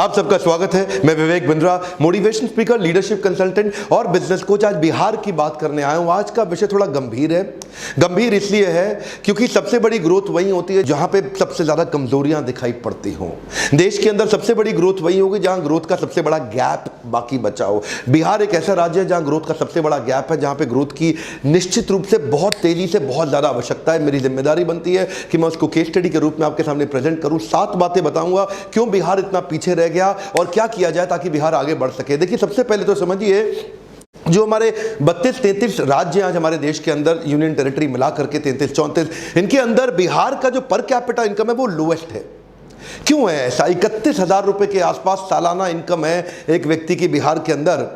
आप सबका स्वागत है। मैं Vivek Bindra, motivation speaker, leadership consultant और बिजनेस कोच। आज बिहार की बात करने आया हूं। आज का विषय थोड़ा गंभीर है। गंभीर इसलिए है क्योंकि सबसे बड़ी ग्रोथ वही होती है जहां पे सबसे ज्यादा कमजोरियां दिखाई पड़ती हों। देश के अंदर सबसे बड़ी ग्रोथ वही होगी जहां ग्रोथ का सबसे बड़ा गैप बाकी बचा हो। बिहार एक ऐसा राज्य है जहां ग्रोथ का सबसे बड़ा गैप है, जहां पे ग्रोथ की निश्चित रूप से बहुत तेजी से बहुत ज्यादा आवश्यकता है। मेरी जिम्मेदारी बनती है कि मैं उसको केस स्टडी के रूप में आपके सामने प्रेजेंट करूं। 7 बातें बताऊंगा क्यों बिहार इतना पीछे रह गया और क्या किया जाए ताकि बिहार आगे बढ़ सके। देखिए, सबसे पहले तो समझिए, जो हमारे 32-33 राज्य आज हमारे देश के अंदर, यूनियन टेरिटरी मिला करके 33-34, इनके अंदर बिहार का जो पर कैपिटा इनकम है वो लोएस्ट है। क्यों है ऐसा? 31,000 रुपए के आसपास सालाना इनकम है एक व्यक्ति की बिहार के अंदर।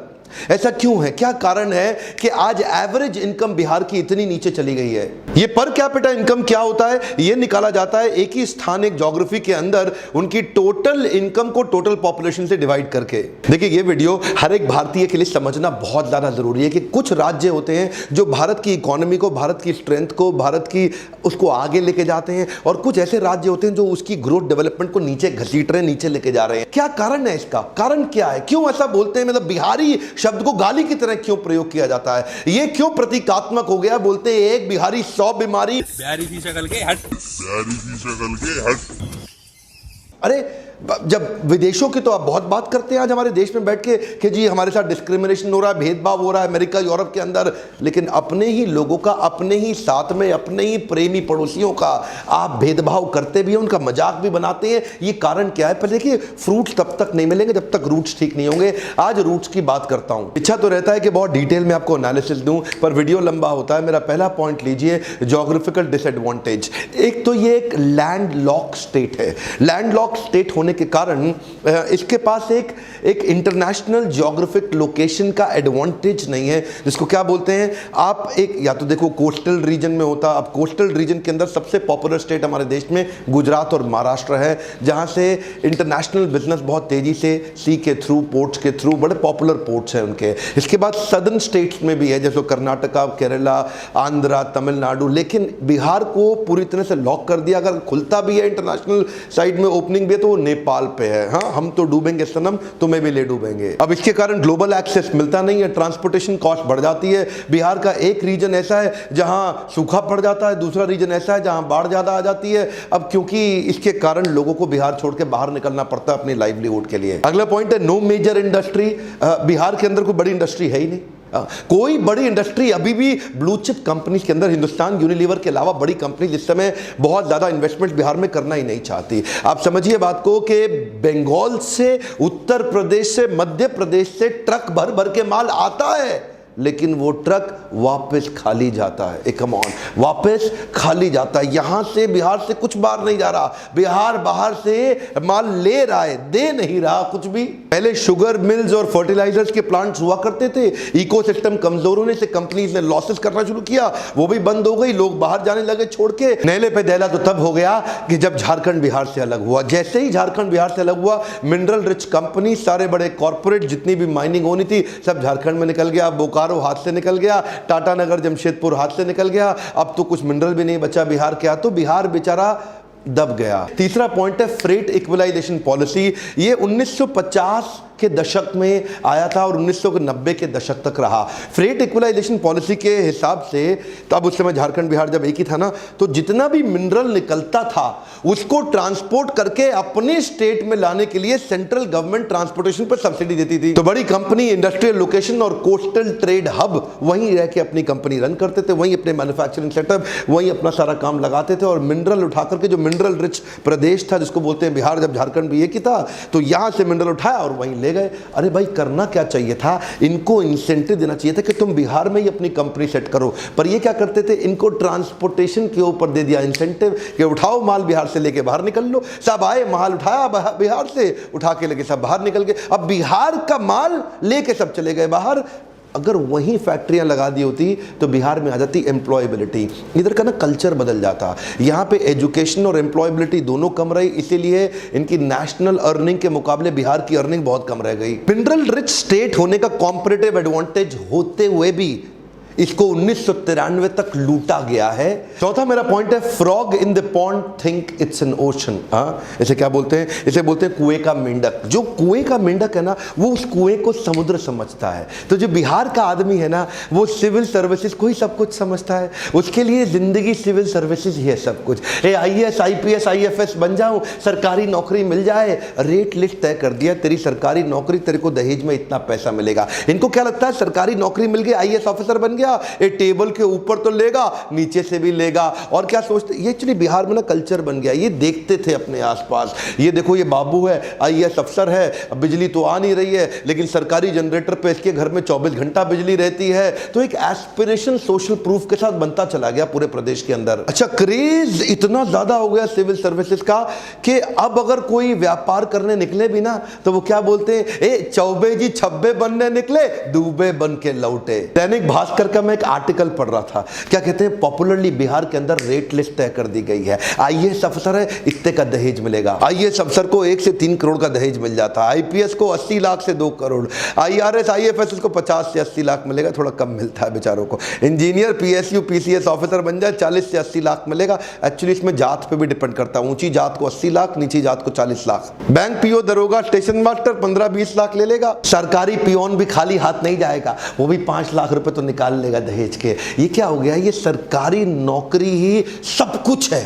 ऐसा क्यों है? क्या कारण है कि आज एवरेज इनकम बिहार की इतनी नीचे चली गई है? ये पर कैपिटा इनकम क्या होता है? ये निकाला जाता है एक ही स्थान, एक ज्योग्राफी के अंदर उनकी टोटल इनकम को टोटल पॉपुलेशन से डिवाइड करके। देखिए, ये वीडियो हर एक भारतीय के लिए समझना बहुत ज्यादा जरूरी है कि कुछ राज्य होते हैं जो भारत की इकोनॉमी को, भारत की स्ट्रेंथ को, भारत की उसको आगे लेके जाते हैं, और कुछ ऐसे राज्य होते हैं जो उसकी ग्रोथ डेवलपमेंट को नीचे घसीट रहे हैं, नीचे लेके जा रहे हैं। क्या कारण है इसका? कारण क्या है? क्यों ऐसा बोलते हैं? मतलब बिहारी शब्द को गाली की तरह क्यों प्रयोग किया जाता है? ये क्यों प्रतीकात्मक हो गया? बोलते हैं एक बिहारी 100 बीमारी। बिहारी की शक्ल के हट। अरे, जब विदेशों की तो आप बहुत बात करते हैं आज हमारे देश में बैठ के कि जी हमारे साथ डिस्क्रिमिनेशन हो रहा है, भेदभाव हो रहा है अमेरिका यूरोप के अंदर, लेकिन अपने ही लोगों का, अपने ही साथ में अपने ही प्रेमी पड़ोसियों का आप भेदभाव करते भी हैं, उनका मजाक भी बनाते हैं। ये कारण क्या है? पहले देखिए, फ्रूट्स तब तक नहीं मिलेंगे जब तक रूट्स ठीक नहीं होंगे। आज रूट्स की बात करता हूं। इच्छा तो रहता है कि बहुत डिटेल में आपको एनालिसिस दूं, पर वीडियो लंबा होता है। मेरा पहला पॉइंट लीजिए, ज्योग्राफिकल डिसएडवांटेज। एक तो ये एक लैंड लॉक स्टेट है। लैंड लॉक स्टेट होने के कारण इसके पास एक इंटरनेशनल ज्योग्राफिक लोकेशन का एडवांटेज नहीं है, जिसको क्या बोलते हैं आप, एक या तो देखो कोस्टल रीजन में होता। अब कोस्टल रीजन के अंदर सबसे पॉपुलर स्टेट हमारे देश में गुजरात और महाराष्ट्र है, जहां से इंटरनेशनल बिजनेस बहुत तेजी से सी के थ्रू, पोर्ट्स के थ्रू, बड़े पॉपुलर पोर्ट्स हैं उनके। इसके बाद सदर्न स्टेट्स में भी है, जैसे कर्नाटका, केरला, आंध्रा, तमिलनाडु। लेकिन बिहार को पूरी तरह से लॉक कर दिया। अगर खुलता भी है इंटरनेशनल साइड में, ओपनिंग भी है, तो वो नेपाल पे है। हाँ, हम तो डूबेंगे सनम, तुम्हें भी ले डूबेंगे। अब इसके कारण ग्लोबल एक्सेस मिलता नहीं है, ट्रांसपोर्टेशन कॉस्ट बढ़ जाती है। बिहार का एक रीजन ऐसा है जहां सूखा पड़ जाता है, दूसरा रीजन ऐसा है जहां बाढ़ ज्यादा आ जाती है। अब क्योंकि इसके कारण लोगों को बिहार छोड़ के बाहर निकलना पड़ता है अपनी लाइवलीहुड के लिए। अगला पॉइंट है नो मेजर इंडस्ट्री। बिहार के अंदर कोई बड़ी इंडस्ट्री है ही नहीं। कोई बड़ी इंडस्ट्री अभी भी ब्लू चिप कंपनीज के अंदर, हिंदुस्तान यूनिलीवर के अलावा बड़ी कंपनी इस समय बहुत ज्यादा इन्वेस्टमेंट बिहार में करना ही नहीं चाहती। आप समझिए बात को कि बंगाल से, उत्तर प्रदेश से, मध्य प्रदेश से ट्रक भर भर के माल आता है, लेकिन वो ट्रक वापस खाली जाता है। कम ऑन, वापस खाली जाता है। यहां से, बिहार से कुछ बाहर नहीं जा रहा, बिहार बाहर से माल ले रहा है, दे नहीं रहा कुछ भी। पहले शुगर मिल्स और फर्टिलाइजर्स के प्लांट्स हुआ करते थे, इकोसिस्टम कमजोर होने से कंपनीज ने लॉसेस करना शुरू किया, वो भी बंद हो गई, लोग बाहर जाने लगे छोड़ के। नेले पे दहला तो तब हो गया कि जब झारखंड बिहार से अलग हुआ। जैसे ही झारखंड बिहार से अलग हुआ, मिनरल रिच कंपनी, सारे बड़े कॉर्पोरेट, जितनी भी माइनिंग होनी थी, सब झारखंड में निकल गया। बोकारो हाथ से निकल गया, टाटा नगर, जमशेदपुर हाथ से निकल गया। अब तो कुछ मिनरल भी नहीं बचा बिहार के, तो बिहार बेचारा दब गया। तीसरा पॉइंट है फ्रेट इक्वलाइजेशन पॉलिसी। ये 1950 के दशक में आया था और 1990 के दशक तक रहा। फ्रेट इक्वलाइजेशन पॉलिसी के हिसाब से, तब उस समय झारखंड बिहार जब एक ही था ना, तो जितना भी मिनरल निकलता था उसको ट्रांसपोर्ट करके अपने स्टेट में लाने के लिए सेंट्रल गवर्नमेंट ट्रांसपोर्टेशन पर सब्सिडी देती थी। तो बड़ी कंपनी, इंडस्ट्रियल लोकेशन और कोस्टल ट्रेड हब वहीं रह के अपनी कंपनी रन करते थे, वहीं अपने मैन्युफैक्चरिंग सेटअप, वहीं अपना सारा काम लगाते थे। और मिनरल उठा करके, जो मिनरल रिच प्रदेश था जिसको बोलते हैं बिहार, जब झारखंड भी एक ही था, तो यहां से मिनरल उठाया और वहीं ले गए। अरे भाई, करना क्या चाहिए था? इनको इंसेंटिव देना चाहिए था कि तुम बिहार में ही अपनी कंपनी सेट करो। पर ये क्या करते थे? इनको ट्रांसपोर्टेशन के ऊपर दे दिया इंसेंटिव कि उठाओ माल, बिहार से लेके बाहर निकल लो। सब आए, माल उठाया बिहार से, उठा के लेके सब बाहर निकल गए। अब बिहार का माल लेके सब चले गए बाहर। अगर वहीं फैक्ट्रियां लगा दी होती तो बिहार में आ जाती एम्प्लॉयबिलिटी। इधर का ना कल्चर बदल जाता। यहाँ पे एजुकेशन और एम्प्लॉयबिलिटी दोनों कम रही, इसीलिए इनकी नेशनल अर्निंग के मुकाबले बिहार की अर्निंग बहुत कम रह गई। मिनरल रिच स्टेट होने का कॉम्पिटिटिव एडवांटेज होते हुए भी इसको 1993 तक लूटा गया है। चौथा मेरा पॉइंट है, frog in the pond think it's an ocean. इसे क्या बोलते हैं? इसे बोलते हैं कुएं का मेंढक। जो कुएं का मेंढक है ना, वो उस कुएं को समुद्र समझता है। तो जो बिहार का आदमी है ना, वो सिविल सर्विसेज को ही सब कुछ समझता है। उसके लिए जिंदगी सिविल सर्विसेज ही है सब कुछ। IAS IPS IFS बन जाऊं, सरकारी नौकरी मिल जाए, रेट लिस्ट तय कर दिया, तेरी सरकारी नौकरी, तेरे को दहेज में इतना पैसा मिलेगा। इनको क्या लगता है, सरकारी नौकरी मिल गई, IAS ऑफिसर बन गया, ये टेबल के ऊपर तो लेगा, नीचे से भी लेगा। और क्या सोचते, ये एक्चुअली बिहार में ना कल्चर बन गया। ये देखते थे अपने आसपास, ये देखो ये बाबू है, IAS अफसर है, अब बिजली तो आ नहीं रही है, लेकिन सरकारी जनरेटर पे इसके घर में 24 घंटा बिजली रहती है। तो एक एस्पिरेशन सोशल प्रूफ के साथ बनता चला गया पूरे प्रदेश के अंदर। अच्छा, क्रेज इतना ज्यादा हो गया सिविल सर्विसेज का कि अब अगर कोई व्यापार करने निकले भी ना, तो वो क्या बोलते हैं, ए चौबे जी छब्बे बनने निकले, दूबे बन के लौटे। दैनिक भास्कर का मैं एक आर्टिकल पढ़ रहा था, क्या कहते हैं, पॉपुलरली बिहार के अंदर रेट लिस्ट तय कर दी गई है। IAS अफसर है, इतने का दहेज मिलेगा। IAS अफसर को 1 से 3 करोड़ का दहेज मिल जाता है, IPS को 80 लाख से 2 करोड़, IRS IFS को 50 से 80 लाख मिलेगा, थोड़ा कम मिलता है बेचारों को। इंजीनियर PSU PCS ऑफिसर बन जाए, 40 से 80 लाख मिलेगा। एक्चुअली इसमें जात पे भी डिपेंड करता है, ऊंची जात को 80 लाख, नीची जात को 40 लाख। बैंक PO दरोगा स्टेशन मास्टर 15-20 लाख ले लेगा। सरकारी पियोन भी खाली हाथ नहीं जाएगा, वो भी 5 लाख रुपए तो निकाल लेगा दहेज के। ये क्या हो गया, ये सरकारी नौकरी ही सब कुछ है।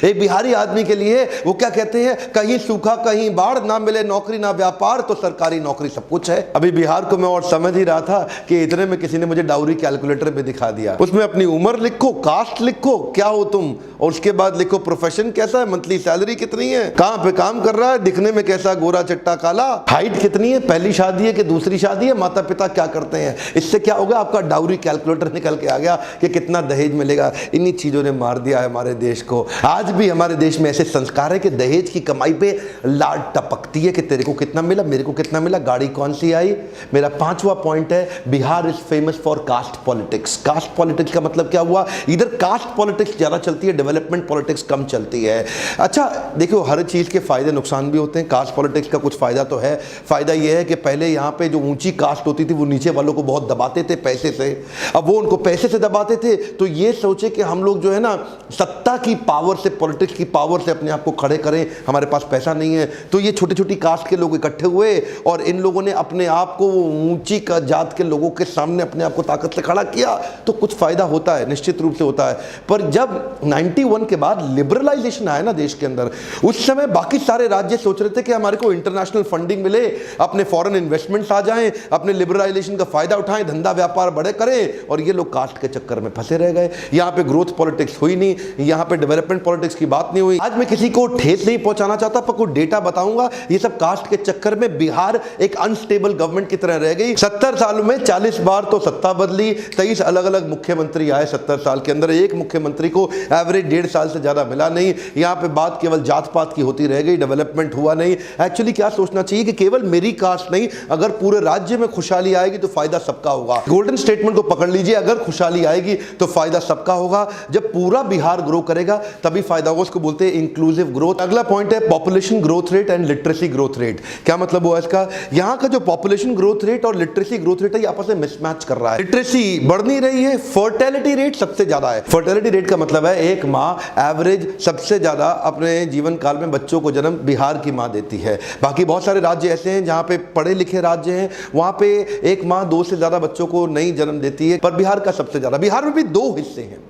एक बिहारी आदमी के लिए वो क्या कहते हैं, कहीं सूखा कहीं बाढ़, ना मिले नौकरी ना व्यापार, तो सरकारी नौकरी सब कुछ है। अभी बिहार को मैं और समझ ही रहा था कि इतने में किसी ने मुझे डाउरी कैलकुलेटर पे दिखा दिया। उसमें अपनी उम्र लिखो, कास्ट लिखो, क्या हो तुम, और उसके बाद लिखो प्रोफेशन कैसा है, मंथली सैलरी कितनी है, कहां पे काम कर रहा है, दिखने में कैसा, गोरा चट्टा काला, हाइट कितनी है, पहली शादी है कि दूसरी शादी है, माता पिता क्या करते हैं। इससे क्या होगा, आपका डाउरी कैलकुलेटर निकल के आ गया कि कितना दहेज मिलेगा। इन्हीं चीजों ने मार दिया है हमारे देश को। आज भी हमारे देश में ऐसे संस्कार है कि दहेज की कमाई पे लाड टपकती है कि तेरे को कितना मिला, मेरे को कितना मिला, गाड़ी कौन सी आई। मेरा 5वां पॉइंट है, Bihar is famous for caste politics. Caste politics का मतलब क्या हुआ, इधर कास्ट पॉलिटिक्स ज्यादा चलती है, डेवलपमेंट पॉलिटिक्स कम चलती है। अच्छा देखो, हर चीज के फायदे नुकसान भी होते हैं। कास्ट पॉलिटिक्स का कुछ फायदा तो है। फायदा यह है कि पहले यहाँ पे जो ऊंची कास्ट होती थी वो नीचे वालों को बहुत दबाते थे पैसे से। अब वो उनको पैसे से दबाते थे, तो ये सोचे कि हम लोग जो है ना, सत्ता की पावर से, पॉलिटिक्स की पावर से अपने आप को खड़े करें, हमारे पास पैसा नहीं है। तो ये छोटी छोटी कास्ट के लोग इकट्ठे हुए और इन लोगों ने अपने आप को ऊंची जात के लोगों के सामने अपने आप को ताकत से खड़ा किया। तो कुछ फायदा होता है, निश्चित रूप से होता है। पर जब 91 के बाद लिबरलाइजेशन आया ना देश के अंदर, उस समय बाकी सारे राज्य सोच रहे थे कि हमारे को इंटरनेशनल फंडिंग मिले, अपने फॉरेन इन्वेस्टमेंट्स आ जाएं, अपने लिबरलाइजेशन का फायदा उठाएं, धंधा व्यापार बड़े करें, और ये लोग कास्ट के चक्कर में फंसे रह गए। यहाँ पे ग्रोथ पॉलिटिक्स हुई नहीं, यहाँ पे डेवलपमेंट पॉलिटिक्स की बात नहीं हुई। आज मैं किसी को ठेस नहीं पहुंचाना चाहता, पर कोई डेटा बताऊंगा। ये सब कास्ट के चक्कर में बिहार एक अनस्टेबल गवर्नमेंट की तरह रह गई। 70 सालों में 40 बार तो सत्ता बदली, 23 अलग अलग मुख्यमंत्री आए 70 साल के अंदर। एक मुख्यमंत्री को एवरेज 1.5 साल से ज्यादा मिला नहीं। यहाँ पे बात केवल जात पात की होती रह गई, डेवलपमेंट हुआ नहीं। एक्चुअली क्या सोचना चाहिए कि केवल मेरी कास्ट नहीं, अगर पूरे राज्य में खुशहाली आएगी तो फायदा सबका होगा। गोल्डन स्टेटमेंट को पकड़ लीजिए, अगर खुशहाली आएगी तो फायदा सबका होगा। जब पूरा बिहार ग्रो करेगा तभी फायदा होगा। उसको बोलते हैं इंक्लूसिव ग्रोथ। अगला पॉइंट है population growth rate and literacy growth rate. क्या मतलब हुआ इसका, यहाँ का जो पॉपुलेशन ग्रोथ रेट और लिटरेसी ग्रोथ रेट है, ये आपस में मिसमैच कर रहा है। लिटरेसी बढ़ नहीं रही है, फर्टिलिटी रेट सबसे ज्यादा है। फर्टिलिटी रेट का मतलब है एक माँ एवरेज सबसे ज्यादा अपने जीवन काल में बच्चों को जन्म बिहार की माँ देती है। बाकी बहुत सारे राज्य ऐसे हैं जहाँ पे पढ़े लिखे राज्य हैं, वहां पे एक माँ 2 से ज्यादा बच्चों को नहीं जन्म देती है, पर बिहार का सबसे ज्यादा। बिहार में भी 2 हिस्से हैं,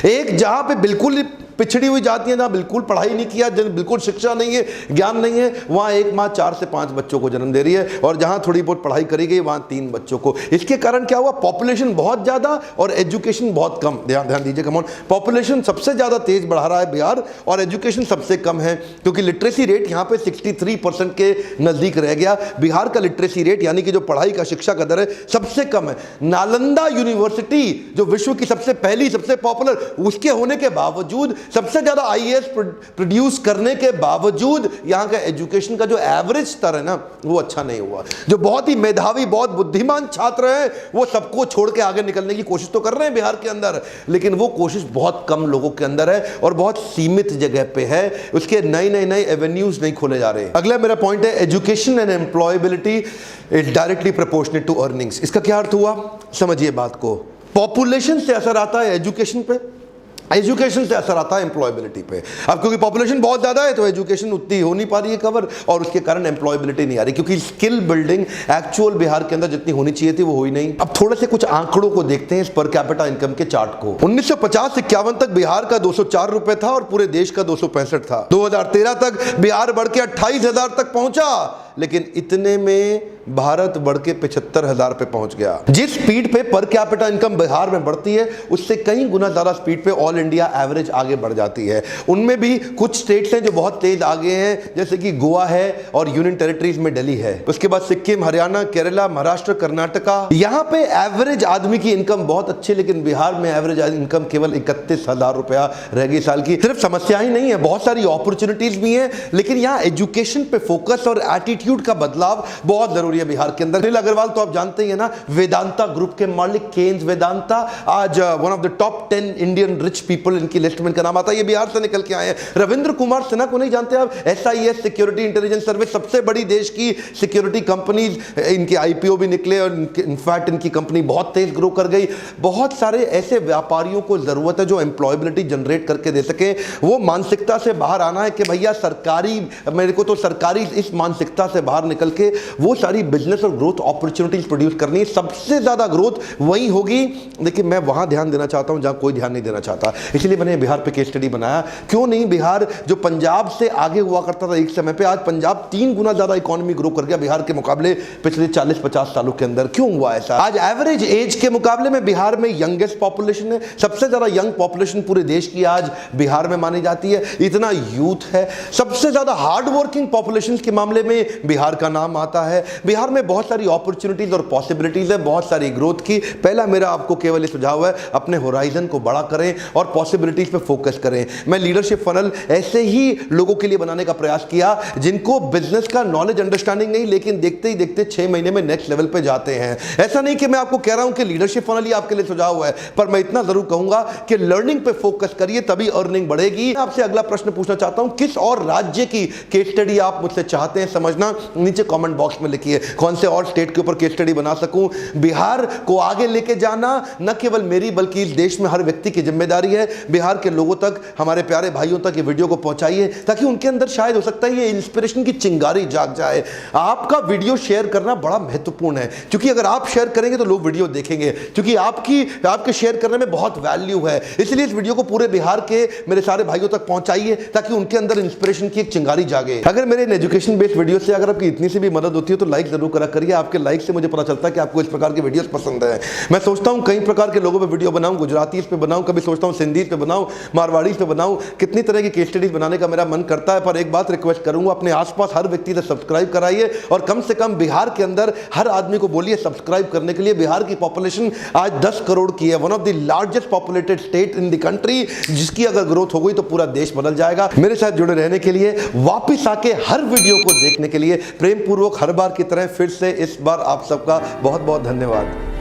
एक जहां पे बिल्कुल पिछड़ी हुई जाती है, ना बिल्कुल पढ़ाई नहीं किया, बिल्कुल शिक्षा नहीं है, ज्ञान नहीं है, वहां एक माँ 4 से 5 बच्चों को जन्म दे रही है, और जहां थोड़ी बहुत पढ़ाई करी गई वहां 3 बच्चों को। इसके कारण क्या हुआ, पॉपुलेशन बहुत ज्यादा और एजुकेशन बहुत कम। ध्यान दीजिए, कम ऑन, पॉपुलेशन सबसे ज्यादा तेज बढ़ा रहा है बिहार और एजुकेशन सबसे कम है, क्योंकि लिटरेसी रेट यहाँ पे 63% के नजदीक रह गया। बिहार का लिटरेसी रेट यानी कि जो पढ़ाई का, शिक्षा का दर है, सबसे कम है। नालंदा यूनिवर्सिटी जो विश्व की सबसे पहली, सबसे पॉपुलर, उसके होने के बावजूद, सबसे ज्यादा IAS प्रोड्यूस करने के बावजूद, यहां का एजुकेशन का जो एवरेज स्तर है ना, वो अच्छा नहीं हुआ। जो बहुत ही मेधावी, बहुत बुद्धिमान छात्र हैं, वो सबको छोड़ के आगे निकलने की कोशिश तो कर रहे हैं बिहार के अंदर, लेकिन वो कोशिश बहुत कम लोगों के अंदर है और बहुत सीमित जगह पे है। उसके नए एवेन्यूज नहीं खोले जा रहे। अगला मेरा पॉइंट है education and employability is directly proportionate to earnings. इसका क्या अर्थ हुआ, समझिए बात को। पॉपुलेशन से असर आता है एजुकेशन पे, एजुकेशन से असर आता है एम्प्लॉयबिलिटी पे। अब क्योंकि पॉपुलेशन बहुत ज्यादा है तो एजुकेशन उतनी हो नहीं पा रही है कवर, और उसके कारण एम्प्लॉयबिलिटी नहीं आ रही, क्योंकि स्किल बिल्डिंग एक्चुअल बिहार के अंदर जितनी होनी चाहिए थी वो हुई नहीं। अब थोड़े से कुछ आंकड़ों को देखते हैं इस पर कैपिटा इनकम के चार्ट को। 1950-51 तक बिहार का 204 रुपए था और पूरे देश का 265 था। 2013 तक बिहार बढ़ के 28,000 तक पहुंचा, लेकिन इतने में भारत बढ़ के 75,000 पे पहुंच गया। जिस स्पीड पे पर कैपिटा इनकम बिहार में बढ़ती है उससे कई गुना ज्यादा स्पीड पे ऑल इंडिया एवरेज आगे बढ़ जाती है। उनमें भी कुछ स्टेट्स हैं जो बहुत तेज आगे हैं, जैसे कि गोवा है और यूनियन टेरिटरीज में दिल्ली है। उसके बाद सिक्किम, हरियाणा, केरला, महाराष्ट्र, कर्नाटका। यहां पे एवरेज आदमी की इनकम बहुत अच्छी, लेकिन बिहार में एवरेज इनकम केवल 31,000 रुपया रह गई साल की। सिर्फ समस्या ही नहीं है, बहुत सारी अपॉर्चुनिटीज भी हैं, लेकिन यहां एजुकेशन पे फोकस और एटीट्यूड का बदलाव बहुत जरूरी है बिहार के अंदर। अनिल अग्रवाल तो आप जानते ही है ना, वेदांता ग्रुप के मालिक, केन्स वेदांता, आज one of the top 10 Indian rich people इनकी लिस्ट में इनका नाम आता है। ये बिहार से निकल के आए हैं। रविंद्र कुमार सिन्हा को नहीं जानते आप? SIS सिक्योरिटी इंटेलिजेंस सर्विस, सबसे बड़ी देश की सिक्योरिटी कंपनीज, इनके IPO भी निकले और इनफैक्ट इनकी कंपनी बहुत तेज ग्रो कर गई। बहुत सारे ऐसे व्यापारियों को जरूरत है जो एम्प्लॉयबिलिटी जनरेट करके दे सके। वो मानसिकता से बाहर आना है कि भैया सरकारी, मेरे को तो सरकारी, इस मानसिकता से बाहर निकल के वो सारी बिजनेस और ग्रोथ अपॉर्चुनिटीज प्रोड्यूस करनी है। सबसे ज्यादा ग्रोथ वही होगी, लेकिन मैं वहां ध्यान देना चाहता हूं जहां कोई ध्यान नहीं देना चाहता, इसलिए मैंने बिहार पे केस स्टडी बनाया। क्यों नहीं बिहार, जो पंजाब से आगे हुआ करता था एक समय पे, आज पंजाब 3 गुना ज्यादा इकोनॉमी ग्रो कर गया बिहार के मुकाबले पिछले 40-50 सालों के अंदर। क्यों हुआ ऐसा? आज एवरेज एज के मुकाबले में बिहार में यंगेस्ट पॉपुलेशन है, सबसे ज्यादा यंग पॉपुलेशन पूरे देश की आज बिहार में मानी जाती है। इतना यूथ है, सबसे ज्यादा हार्ड वर्किंग पॉपुलेशन के मामले में बिहार का नाम आता है। बिहार में बहुत सारी अपॉर्चुनिटीज और पॉसिबिलिटीज है, बहुत सारी ग्रोथ की। पहला मेरा आपको केवल ये सुझाव है, अपने होराइजन को बड़ा करें और पॉसिबिलिटीज पे फोकस करें। मैं लीडरशिप फनल ऐसे ही लोगों के लिए बनाने का प्रयास किया जिनको बिजनेस का नॉलेज अंडरस्टैंडिंग नहीं, लेकिन देखते ही देखते 6 महीने में नेक्स्ट लेवल पे जाते हैं। ऐसा नहीं कि मैं आपको कह रहा हूं कि लीडरशिप फनल ही आपके लिए सुझाव है, पर मैं इतना जरूर कहूंगा कि लर्निंग पे फोकस करिए, तभी अर्निंग बढ़ेगी। आपसे अगला प्रश्न पूछना चाहता हूं, किस और राज्य की केस स्टडी आप मुझसे चाहते हैं समझना, नीचे कमेंट बॉक्स में लिखिए। कौन से और स्टेट के ऊपर केस स्टडी बना सकूं। बिहार को आगे लेके जाना न केवल मेरी बल्कि इस देश में हर व्यक्ति की जिम्मेदारी है। बिहार के लोगों तक, हमारे प्यारे भाइयों तक ये वीडियो को पहुंचाइए, ताकि उनके अंदर शायद हो सकता है ये इंस्पिरेशन की चिंगारी जाग जाए। आपका वीडियो शेयर करना बड़ा महत्वपूर्ण है, क्योंकि अगर आप शेयर करेंगे तो लोग वीडियो देखेंगे, क्योंकि आपके शेयर करने में बहुत वैल्यू है। इसलिए इस वीडियो को पूरे बिहार के मेरे सारे भाइयों तक पहुंचाइए, ताकि उनके अंदर इंस्पिरेशन की एक चिंगारी जागे। अगर मेरे एजुकेशन बेस्ड वीडियो से अगर आपकी इतनी सी भी मदद होती है तो लाइक जरूर करा करिए। आपके लाइक से मुझे पता चलता है कि आपको इस प्रकार की वीडियोस पसंद है। मैं सोचता हूं कई प्रकार के लोगों पे वीडियो बनाऊं, गुजराती पे बनाऊं, कभी सोचता हूं सिंधी पे बनाऊं, मारवाड़ी पे बनाऊं, कितनी तरह की केस स्टडीज बनाने का मेरा मन करता है। पर एक बात रिक्वेस्ट करूंगा, अपने आसपास हर व्यक्ति से सब्सक्राइब कराइए और कम से कम बिहार के अंदर हर आदमी को बोलिए सब्सक्राइब करने के लिए। बिहार की पॉपुलेशन आज 10 करोड़ की है, one of the largest populated state in the country, जिसकी अगर ग्रोथ हो गई तो पूरा देश बदल जाएगा। मेरे साथ जुड़े रहने के लिए, वापिस आके हर वीडियो को देखने के लिए प्रेम पूर्वक हर बार की तरह फिर से इस बार आप सबका बहुत बहुत धन्यवाद।